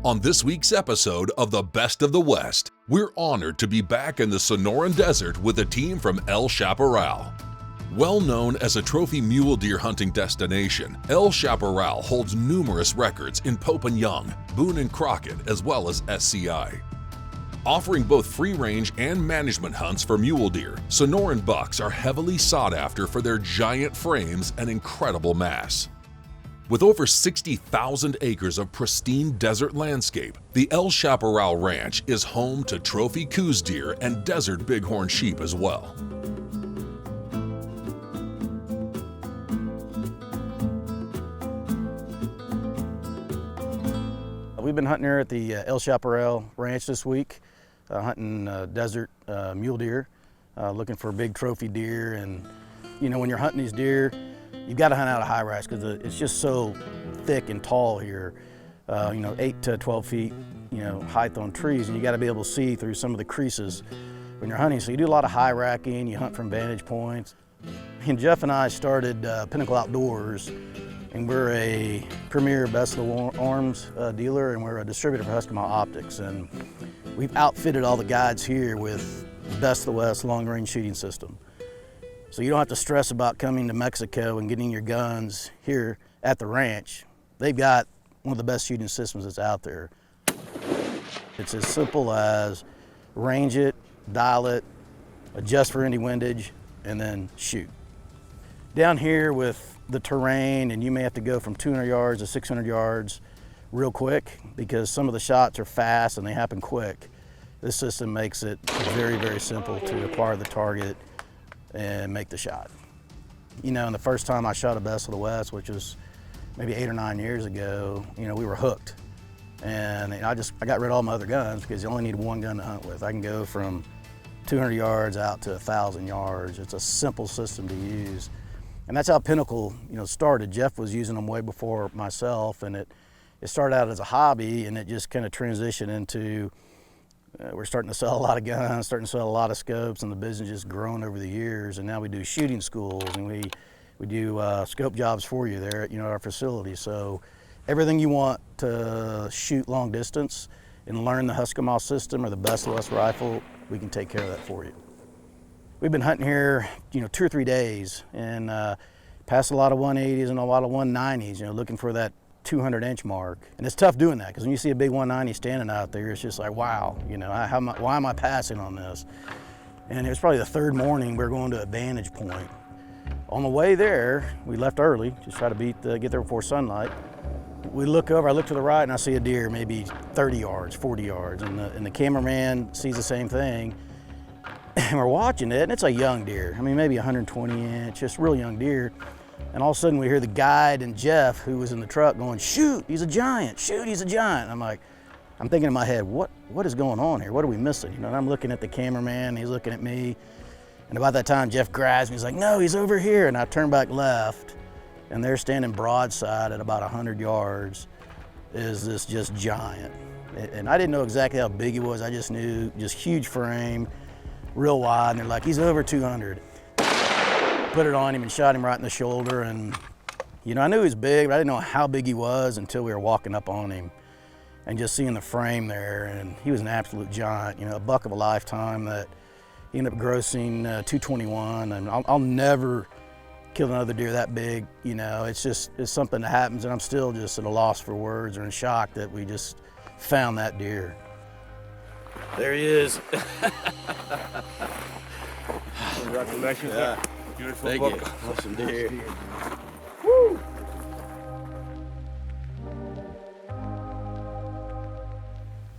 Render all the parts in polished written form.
On this week's episode of The Best of the West, we're honored to be back in the Sonoran Desert with a team from El Chaparral. Well known as a trophy mule deer hunting destination, El Chaparral holds numerous records in Pope and Young, Boone and Crockett, as well as SCI. Offering both free-range and management hunts for mule deer, Sonoran bucks are heavily sought after for their giant frames and incredible mass. With over 60,000 acres of pristine desert landscape, the El Chaparral Ranch is home to trophy Coues deer and desert bighorn sheep as well. We've been hunting here at the El Chaparral Ranch this week, hunting desert mule deer, looking for big trophy deer. And you know, when you're hunting these deer, you've got to hunt out of high rise because it's just so thick and tall here. 8 to 12 feet, height on trees, and you got to be able to see through some of the creases when you're hunting. So you do a lot of high racking, you hunt from vantage points. And Jeff and I started Pinnacle Outdoors, and we're a premier best of the arms dealer, and we're a distributor for Husky Optics. And we've outfitted all the guides here with best of the West long-range shooting system. So you don't have to stress about coming to Mexico and getting your guns here at the ranch. They've got one of the best shooting systems that's out there. It's as simple as range it, dial it, adjust for any windage, and then shoot. Down here with the terrain, and you may have to go from 200 yards to 600 yards real quick because some of the shots are fast and they happen quick. This system makes it very, very simple to acquire the target and make the shot. And the first time I shot a Best of the West, which was maybe 8 or 9 years ago, we were hooked. And I got rid of all my other guns because you only need one gun to hunt with. I can go from 200 yards out to 1,000 yards. It's a simple system to use. And that's how Pinnacle, started. Jeff was using them way before myself, and it started out as a hobby, and it just kind of transitioned into we're starting to sell a lot of guns, starting to sell a lot of scopes, and the business just grown over the years. And now we do shooting schools, and we do scope jobs for you there at our facility. So everything you want to shoot long distance and learn the Husky system or the Best of the West rifle, we can take care of that for you. We've been hunting here, 2 or 3 days, and passed a lot of 180s and a lot of 190s, looking for that 200-inch mark. And it's tough doing that because when you see a big 190 standing out there, it's just like, wow, why am I passing on this? And it was probably the third morning we were going to a vantage point. On the way there, we left early, just try to get there before sunlight. We look over, I look to the right, and I see a deer maybe 30 yards, 40 yards, and the cameraman sees the same thing. And we're watching it, and it's a young deer. Maybe 120-inch, just real young deer. And all of a sudden we hear the guide and Jeff, who was in the truck, going, "Shoot, he's a giant, shoot, he's a giant." I'm thinking in my head, what is going on here? What are we missing? And I'm looking at the cameraman, he's looking at me. And about that time, Jeff grabs me, he's like, "No, he's over here." And I turn back left, and they're standing broadside at about 100 yards, is this just giant. And I didn't know exactly how big he was, I just knew, just huge frame, real wide, and they're like, "He's over 200. Put it on him and shot him right in the shoulder. And I knew he was big, but I didn't know how big he was until we were walking up on him and just seeing the frame there. And he was an absolute giant, a buck of a lifetime that he ended up grossing $221. And I'll never kill another deer that big. It's something that happens, and I'm still just at a loss for words or in shock that we just found that deer. There he is. Congratulations. Yeah. Beautiful Thank book. you. Awesome deer. Woo!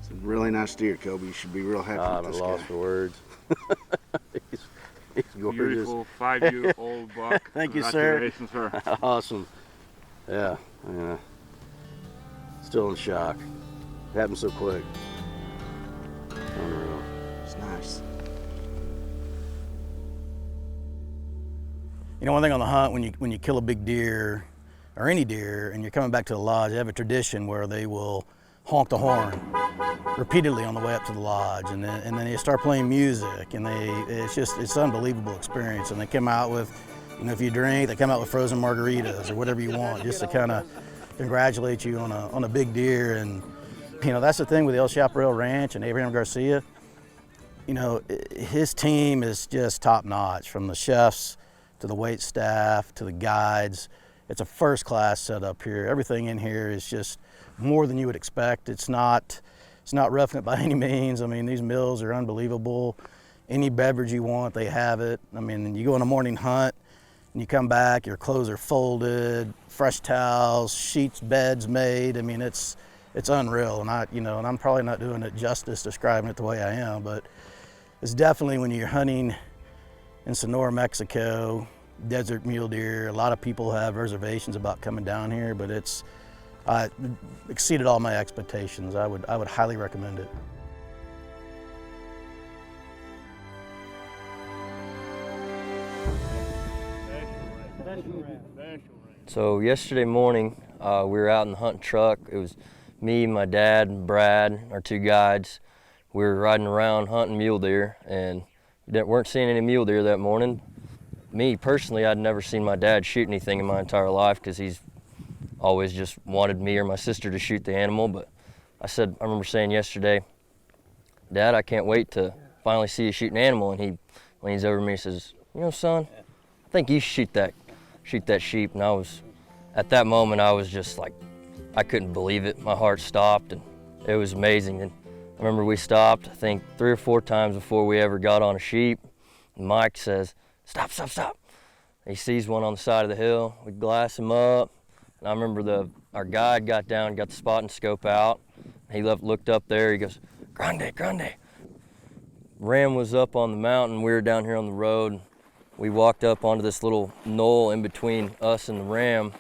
It's a really nice deer, Kobe. You should be real happy I'm with at this a loss guy. for words. he's gorgeous. Beautiful 5-year-old buck. Thank you, sir. Congratulations, sir. Awesome. Yeah. Still in shock. It happened so quick. Unreal. It's nice. One thing on the hunt, when you kill a big deer, or any deer, and you're coming back to the lodge, they have a tradition where they will honk the horn repeatedly on the way up to the lodge, and then they start playing music, and it's an unbelievable experience. And they come out with, if you drink, they come out with frozen margaritas or whatever you want, just to kind of congratulate you on a big deer. And You know, that's the thing with the El Chaparral Ranch and Abraham Garcia. You know, his team is just top notch, from the chefs to the wait staff to the guides. It's a first class setup here. Everything in here is just more than you would expect. It's not roughing it by any means. I mean, these meals are unbelievable. Any beverage you want, they have it. I mean, you go on a morning hunt and you come back, your clothes are folded, fresh towels, sheets, beds made. I mean, it's unreal. And and I'm probably not doing it justice describing it the way I am, but it's definitely, when you're hunting in Sonora, Mexico, desert mule deer, a lot of people have reservations about coming down here, but it's exceeded all my expectations. I would highly recommend it. So yesterday morning, we were out in the hunting truck. It was me, my dad, and Brad, our two guides. We were riding around hunting mule deer, and weren't seeing any mule deer that morning. Me, personally, I'd never seen my dad shoot anything in my entire life because he's always just wanted me or my sister to shoot the animal. But I remember saying yesterday, Dad, I can't wait to finally see you shoot an animal. And he leans over to me and says, you know, son, I think you should shoot that sheep. And at that moment, I was just like, I couldn't believe it. My heart stopped, and it was amazing. And I remember we stopped, I think 3 or 4 times before we ever got on a sheep. And Mike says, stop, stop, stop. He sees one on the side of the hill. We glass him up. And I remember our guide got down, got the spotting scope out. He looked up there, he goes, grande, grande. Ram was up on the mountain, we were down here on the road. We walked up onto this little knoll in between us and the ram.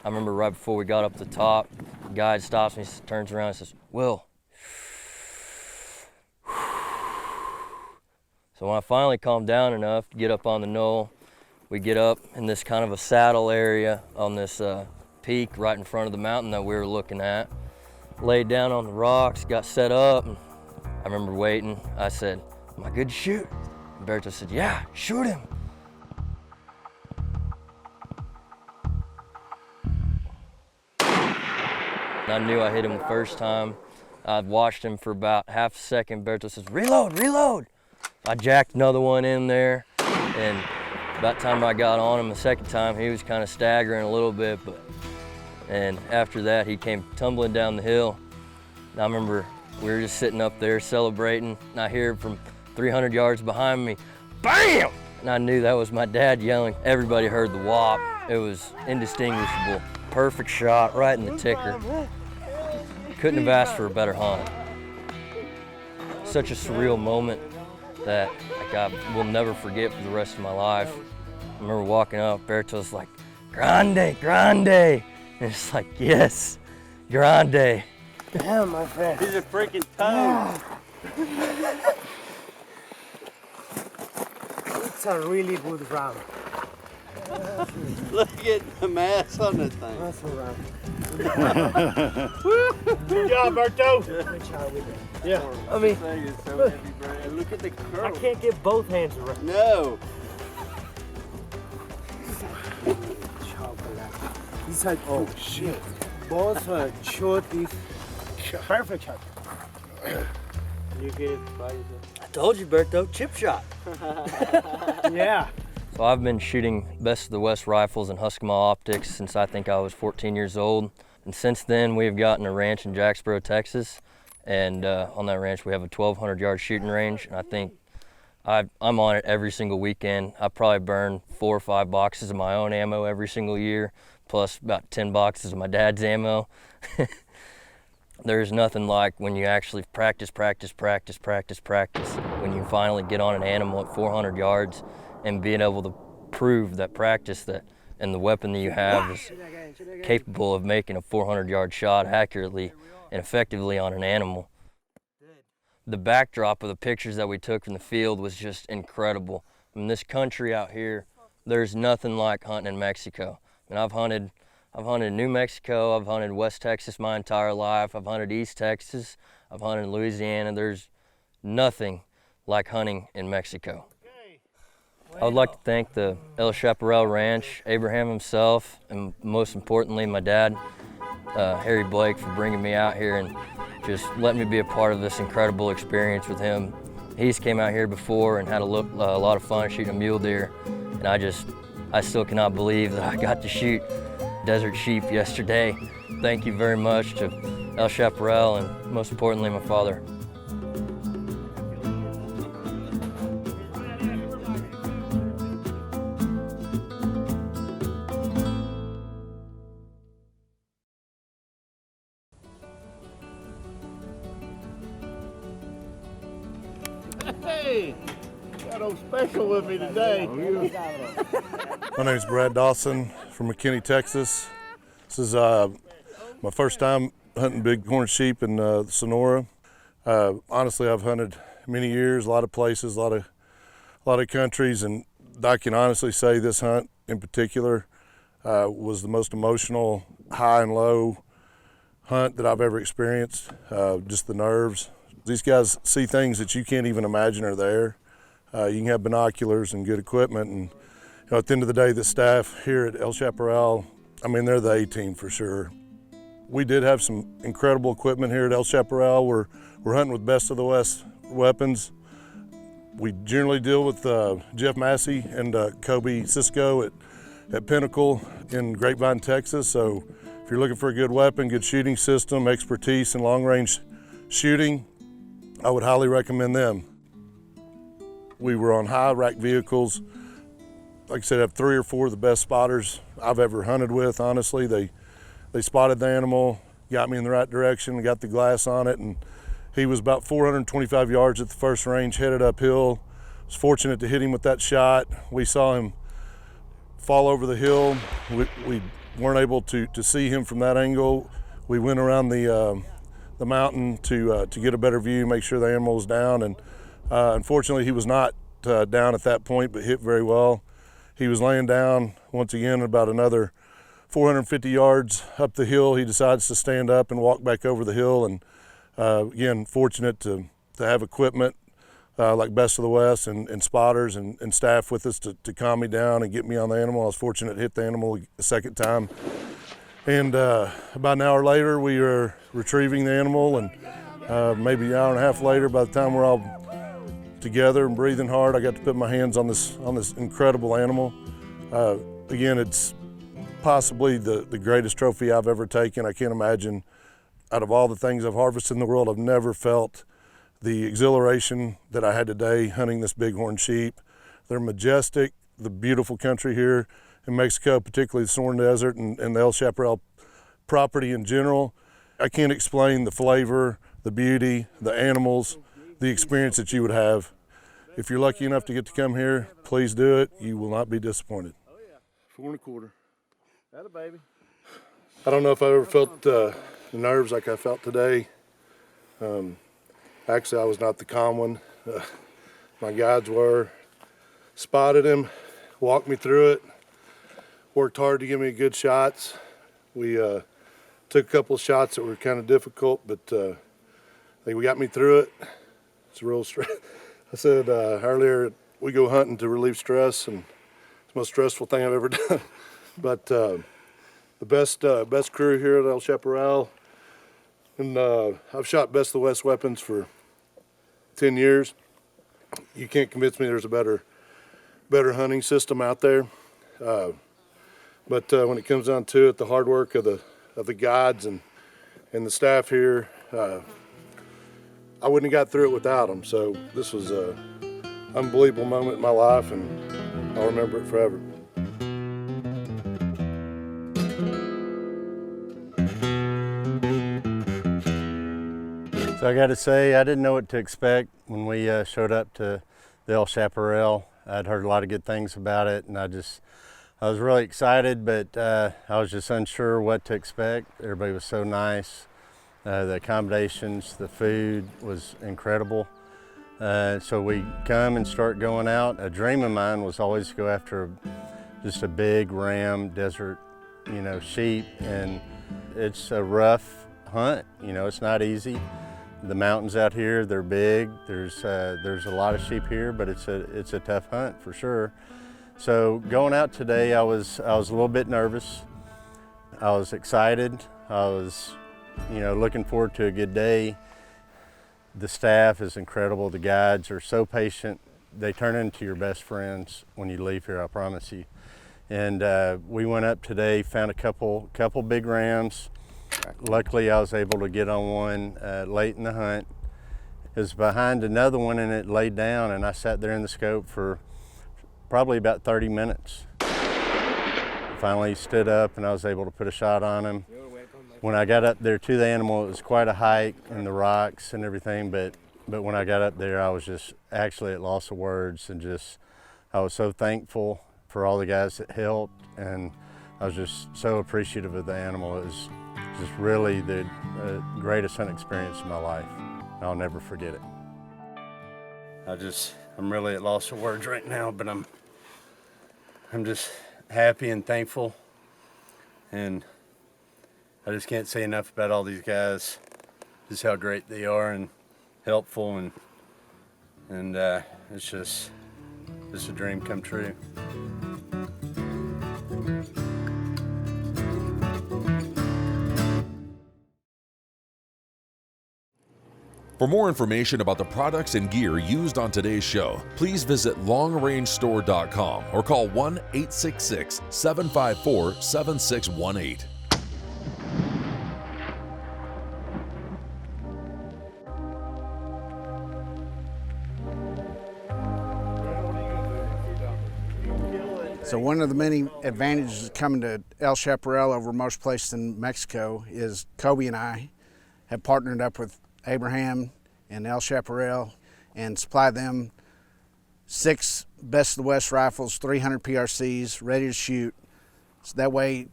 I remember right before we got up to the top, the guide stops me, turns around and says, Will. So when I finally calmed down enough to get up on the knoll, we get up in this kind of a saddle area on this peak right in front of the mountain that we were looking at. Laid down on the rocks, got set up, and I remember waiting. I said, am I good to shoot? And Berto said, yeah, shoot him. And I knew I hit him the first time. I'd watched him for about half a second. Berto says, reload, reload. I jacked another one in there, and about the time I got on him the second time, he was kind of staggering a little bit, and after that, he came tumbling down the hill. And I remember we were just sitting up there celebrating, and I hear from 300 yards behind me, BAM! And I knew that was my dad yelling. Everybody heard the whop. It was indistinguishable. Perfect shot right in the ticker. Couldn't have asked for a better hunt. Such a surreal moment that I will never forget for the rest of my life. I remember walking up, Berto's like, grande, grande. And it's like, yes, grande. Damn, my friend. He's a freaking toad. It's a really good round. Look at the mass on the thing. That's a round. Good job, Berto. Good job with it. Yeah. I mean, This thing is so heavy, Brad. Look at the curl. I can't get both hands around. No. It's like, oh shit. Both short is perfect shot. You get it by yourself. I told you, Berto, chip shot. Yeah. So I've been shooting Best of the West rifles and Husky optics since I think I was 14 years old. And since then, we've gotten a ranch in Jacksboro, Texas. And on that ranch, we have a 1,200 yard shooting range. And I think I'm on it every single weekend. I probably burn 4 or 5 boxes of my own ammo every single year, plus about 10 boxes of my dad's ammo. There's nothing like when you actually practice, when you finally get on an animal at 400 yards and being able to prove that and the weapon that you have is capable of making a 400 yard shot accurately and effectively on an animal. The backdrop of the pictures that we took from the field was just incredible. In this country out here, there's nothing like hunting in Mexico. And I've hunted New Mexico, I've hunted West Texas my entire life, I've hunted East Texas, I've hunted Louisiana. There's nothing like hunting in Mexico. I would like to thank the El Chaparral Ranch, Abraham himself, and most importantly, my dad, Harry Blake, for bringing me out here and just letting me be a part of this incredible experience with him. He's came out here before and had a lot of fun shooting a mule deer, and I still cannot believe that I got to shoot desert sheep yesterday. Thank you very much to El Chaparral and most importantly my father. Hey, got no special with me today. My name is Brad Dawson from McKinney, Texas. This is my first time hunting bighorn sheep in Sonora. Honestly, I've hunted many years, a lot of places, a lot of countries, and I can honestly say this hunt in particular was the most emotional, high and low hunt that I've ever experienced. Just the nerves. These guys see things that you can't even imagine are there. You can have binoculars and good equipment, and at the end of the day, the staff here at El Chaparral, I mean, they're the A-team for sure. We did have some incredible equipment here at El Chaparral. We're hunting with best of the West weapons. We generally deal with Jeff Massey and Kobe Cisco at Pinnacle in Grapevine, Texas. So if you're looking for a good weapon, good shooting system, expertise in long-range shooting, I would highly recommend them. We were on high rack vehicles. Like I said, I have 3 or 4 of the best spotters I've ever hunted with, honestly. They spotted the animal, got me in the right direction, got the glass on it, and he was about 425 yards at the first range, headed uphill. I was fortunate to hit him with that shot. We saw him fall over the hill. We weren't able to see him from that angle. We went around the mountain to get a better view, make sure the animal was down, and unfortunately he was not down at that point, but hit very well. He was laying down once again about another 450 yards up the hill. He decides to stand up and walk back over the hill, and again, fortunate to have equipment like Best of the West and spotters and staff with us to calm me down and get me on the animal. I was fortunate to hit the animal a second time. And about an hour later, we were retrieving the animal, and maybe an hour and a half later, by the time we're all together and breathing hard, I got to put my hands on this incredible animal. Again, it's possibly the greatest trophy I've ever taken. I can't imagine, out of all the things I've harvested in the world, I've never felt the exhilaration that I had today hunting this bighorn sheep. They're majestic, the beautiful country here in Mexico, particularly the Sonora Desert and the El Chaparral property in general. I can't explain the flavor, the beauty, the animals, the experience that you would have. If you're lucky enough to get to come here, please do it. You will not be disappointed. 4 1/4. That a baby. I don't know if I ever felt the nerves like I felt today. Actually, I was not the calm one. My guides were. Spotted him, walked me through it, worked hard to give me good shots. We took a couple of shots that were kind of difficult, but I think we got me through it. It's a real stress. I said earlier, we go hunting to relieve stress, and it's the most stressful thing I've ever done. But the best crew here at El Chaparral, and I've shot Best of the West weapons for 10 years. You can't convince me there's a better hunting system out there. But when it comes down to it, the hard work of the guides and the staff here, I wouldn't have got through it without them. So this was an unbelievable moment in my life, and I'll remember it forever. So I got to say, I didn't know what to expect when we showed up to the El Chaparral. I'd heard a lot of good things about it, and I was really excited, but I was just unsure what to expect. Everybody was so nice. The accommodations, the food was incredible. So we come and start going out. A dream of mine was always to go after just a big ram desert, sheep, and it's a rough hunt. It's not easy. The mountains out here, they're big. There's a lot of sheep here, but it's a tough hunt for sure. So going out today, I was a little bit nervous. I was excited. I was you know, looking forward to a good day. The staff is incredible. The guides are so patient. They turn into your best friends when you leave here, I promise you. And we went up today, found a couple big rams. Luckily, I was able to get on one late in the hunt. It was behind another one and it laid down, and I sat there in the scope for probably about 30 minutes. Finally stood up and I was able to put a shot on him. When I got up there to the animal, it was quite a hike and the rocks and everything, but when I got up there, I was just actually at loss of words, and I was so thankful for all the guys that helped, and I was just so appreciative of the animal. It was just really the greatest hunt experience of my life. I'll never forget it. I'm really at loss of words right now, but I'm just happy and thankful, and I just can't say enough about all these guys, just how great they are and helpful, and it's just a dream come true. For more information about the products and gear used on today's show, please visit longrangestore.com or call 1-866-754-7618. So one of the many advantages of coming to El Chaparral over most places in Mexico is Kobe and I have partnered up with Abraham and El Chaparral and supply them 6 Best of the West rifles, 300 PRCs, ready to shoot. So that way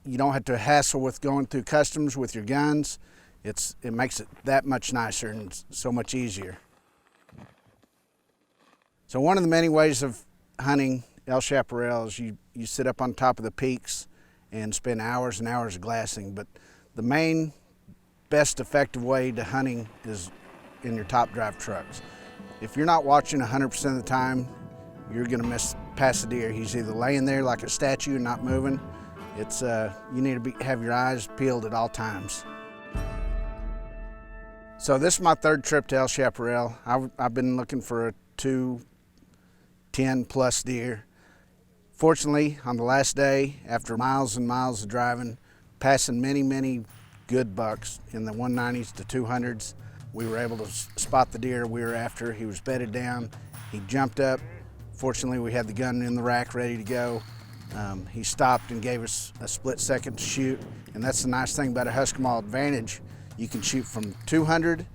you don't have to hassle with going through customs with your guns. It makes it that much nicer and so much easier. So one of the many ways of hunting El Chaparral is you sit up on top of the peaks and spend hours and hours glassing, but the main best effective way to hunting is in your top drive trucks. If you're not watching 100% of the time, you're gonna pass a deer. He's either laying there like a statue and not moving. You need to have your eyes peeled at all times. So this is my 3rd trip to El Chaparral. I've been looking for a 210+ deer. Fortunately, on the last day, after miles and miles of driving, passing many good bucks in the 190s to 200s, we were able to spot the deer we were after. He was bedded down. He jumped up. Fortunately, we had the gun in the rack ready to go. He stopped and gave us a split second to shoot, and that's the nice thing about a Husky-Mall Advantage. You can shoot from 200,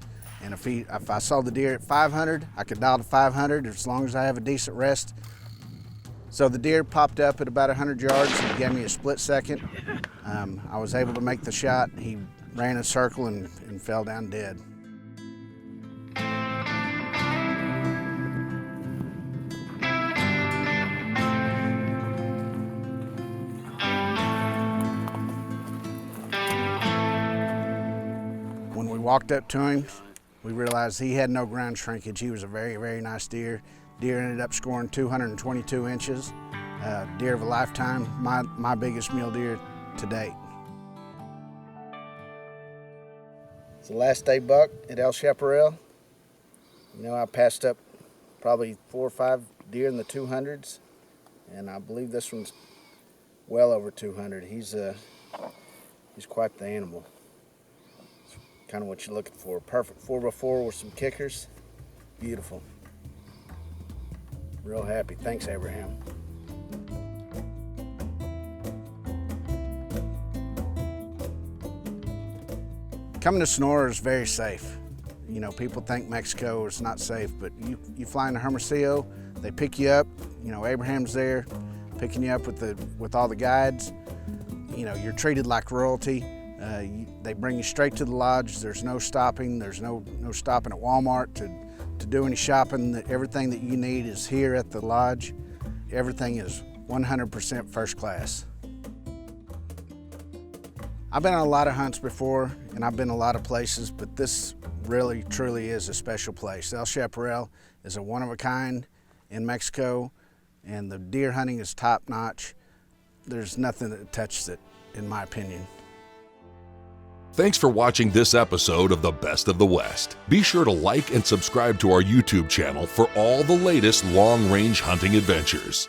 and if I saw the deer at 500, I could dial to 500 as long as I have a decent rest. So the deer popped up at about 100 yards. He gave me a split second. I was able to make the shot. He ran a circle and fell down dead. When we walked up to him, we realized he had no ground shrinkage. He was a very nice deer. Deer ended up scoring 222 inches. Deer of a lifetime, my biggest mule deer to date. It's the last day buck at El Chaparral. You know, I passed up probably 4 or 5 deer in the 200s, and I believe this one's well over 200. He's quite the animal. It's kind of what you're looking for. Perfect 4x4 with some kickers. Beautiful. Real happy. Thanks, Abraham. Coming to Sonora is very safe. You know, people think Mexico is not safe, but you fly into Hermosillo, they pick you up. You know, Abraham's there picking you up with all the guides. You know, you're treated like royalty. They bring you straight to the lodge. There's no stopping. There's no stopping at Walmart to do any shopping. Everything that you need is here at the lodge. Everything is 100% first class. I've been on a lot of hunts before, and I've been a lot of places, but this really, truly is a special place. El Chaparral is a one-of-a-kind in Mexico, and the deer hunting is top-notch. There's nothing that touches it, in my opinion. Thanks for watching this episode of The Best of the West. Be sure to like and subscribe to our YouTube channel for all the latest long-range hunting adventures.